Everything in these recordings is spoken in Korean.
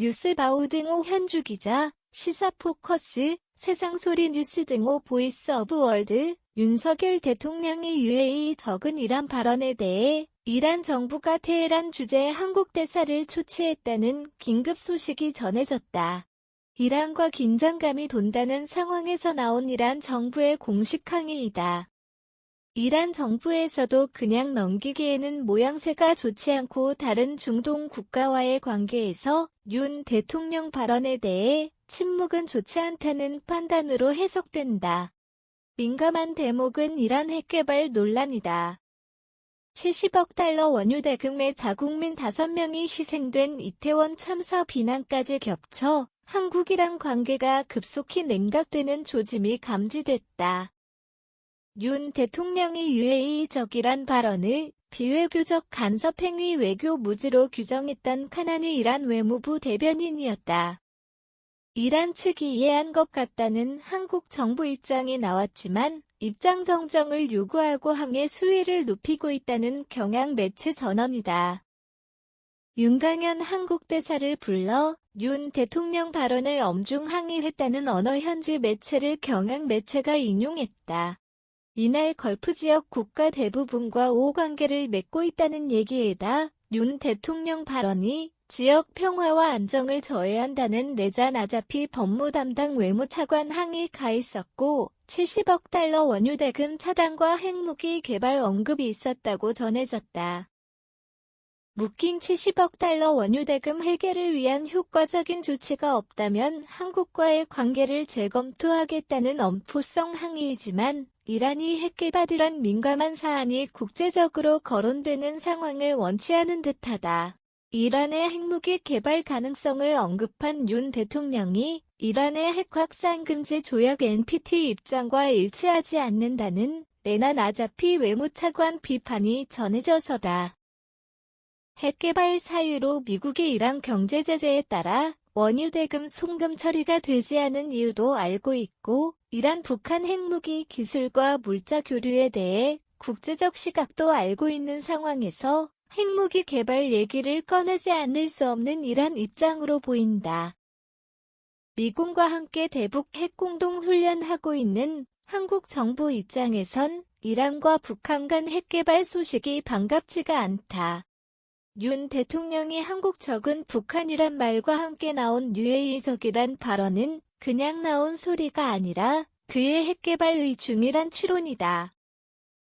뉴스바우 등호 현주 기자, 시사포커스, 세상소리 뉴스 등호 보이스 오브 월드, 윤석열 대통령이 UAE 적은 이란 발언에 대해 이란 정부가 테헤란 주재에 한국 대사를 초치했다는 긴급 소식이 전해졌다. 이란과 긴장감이 돈다는 상황에서 나온 이란 정부의 공식 항의이다. 이란 정부에서도 그냥 넘기기에는 모양새가 좋지 않고 다른 중동 국가와의 관계에서 윤 대통령 발언에 대해 침묵은 좋지 않다는 판단으로 해석된다. 민감한 대목은 이란 핵개발 논란이다. 70억 달러 원유 대금의 자국민 5명이 희생된 이태원 참사 비난까지 겹쳐 한국-이란 관계가 급속히 냉각되는 조짐이 감지됐다. 윤 대통령이 UAE적이란 발언을 비외교적 간섭행위 외교 무지로 규정했던 카나니 이란 외무부 대변인이었다. 이란 측이 이해한 것 같다는 한국 정부 입장이 나왔지만 입장 정정을 요구하고 항의 수위를 높이고 있다는 경향 매체 전언이다. 윤강현 한국 대사를 불러 윤 대통령 발언을 엄중 항의했다는 언어 현지 매체를 경향 매체가 인용했다. 이날 걸프 지역 국가 대부분과 우호관계를 맺고 있다는 얘기에다 윤 대통령 발언이 지역 평화와 안정을 저해한다는 레자 나자피 법무담당 외무차관 항의가 있었고 70억 달러 원유 대금 차단과 핵무기 개발 언급이 있었다고 전해졌다. 묶인 70억 달러 원유 대금 해결을 위한 효과적인 조치가 없다면 한국과의 관계를 재검토하겠다는 엄포성 항의이지만 이란이 핵개발이란 민감한 사안이 국제적으로 거론되는 상황을 원치 않은 듯하다. 이란의 핵무기 개발 가능성을 언급한 윤 대통령이 이란의 핵확산 금지 조약 NPT 입장과 일치하지 않는다는 레나 나자피 외무차관 비판이 전해져서다. 핵개발 사유로 미국의 이란 경제 제재에 따라 원유 대금 송금 처리가 되지 않은 이유도 알고 있고 이란 북한 핵무기 기술과 물자 교류에 대해 국제적 시각도 알고 있는 상황에서 핵무기 개발 얘기를 꺼내지 않을 수 없는 이란 입장으로 보인다. 미군과 함께 대북 핵 공동 훈련하고 있는 한국 정부 입장에선 이란과 북한 간 핵개발 소식이 반갑지가 않다. 윤 대통령이 한국적은 북한이란 말과 함께 나온 UAE적이란 발언은 그냥 나온 소리가 아니라 그의 핵개발 중이란 추론이다.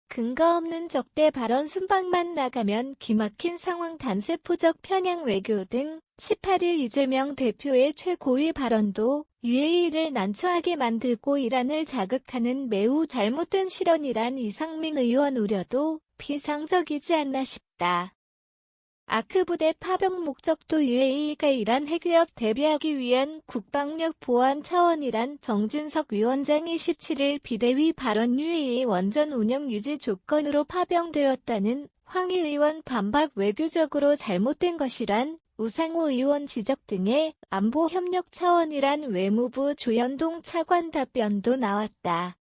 근거 없는 적대 발언 순방만 나가면 기막힌 상황 단세포적 편향 외교 등 18일 이재명 대표의 최고위 발언도 UAE를 난처하게 만들고 이란을 자극하는 매우 잘못된 실언이란 이상민 의원 우려도 비상적이지 않나 싶다. 아크부대 파병 목적도 UAE가 이란 핵위협 대비하기 위한 국방력 보완 차원이란 정진석 위원장이 17일 비대위 발언 UAE 원전 운영 유지 조건으로 파병되었다는 황희 의원 반박 외교적으로 잘못된 것이란 우상호 의원 지적 등의 안보 협력 차원이란 외무부 조현동 차관 답변도 나왔다.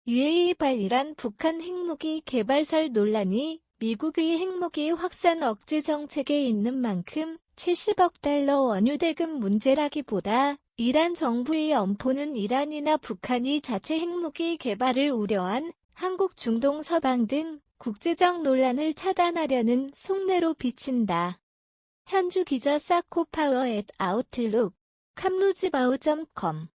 UAE-발 이란 북한 핵무기 개발설 논란이 미국의 핵무기 확산 억제 정책에 있는 만큼 70억 달러 원유 대금 문제라기보다 이란 정부의 엄포는 이란이나 북한이 자체 핵무기 개발을 우려한 한국 중동 서방 등 국제적 논란을 차단하려는 속내로 비친다. 현주 기자 사코파워 @아웃룩, 캄루즈바우.com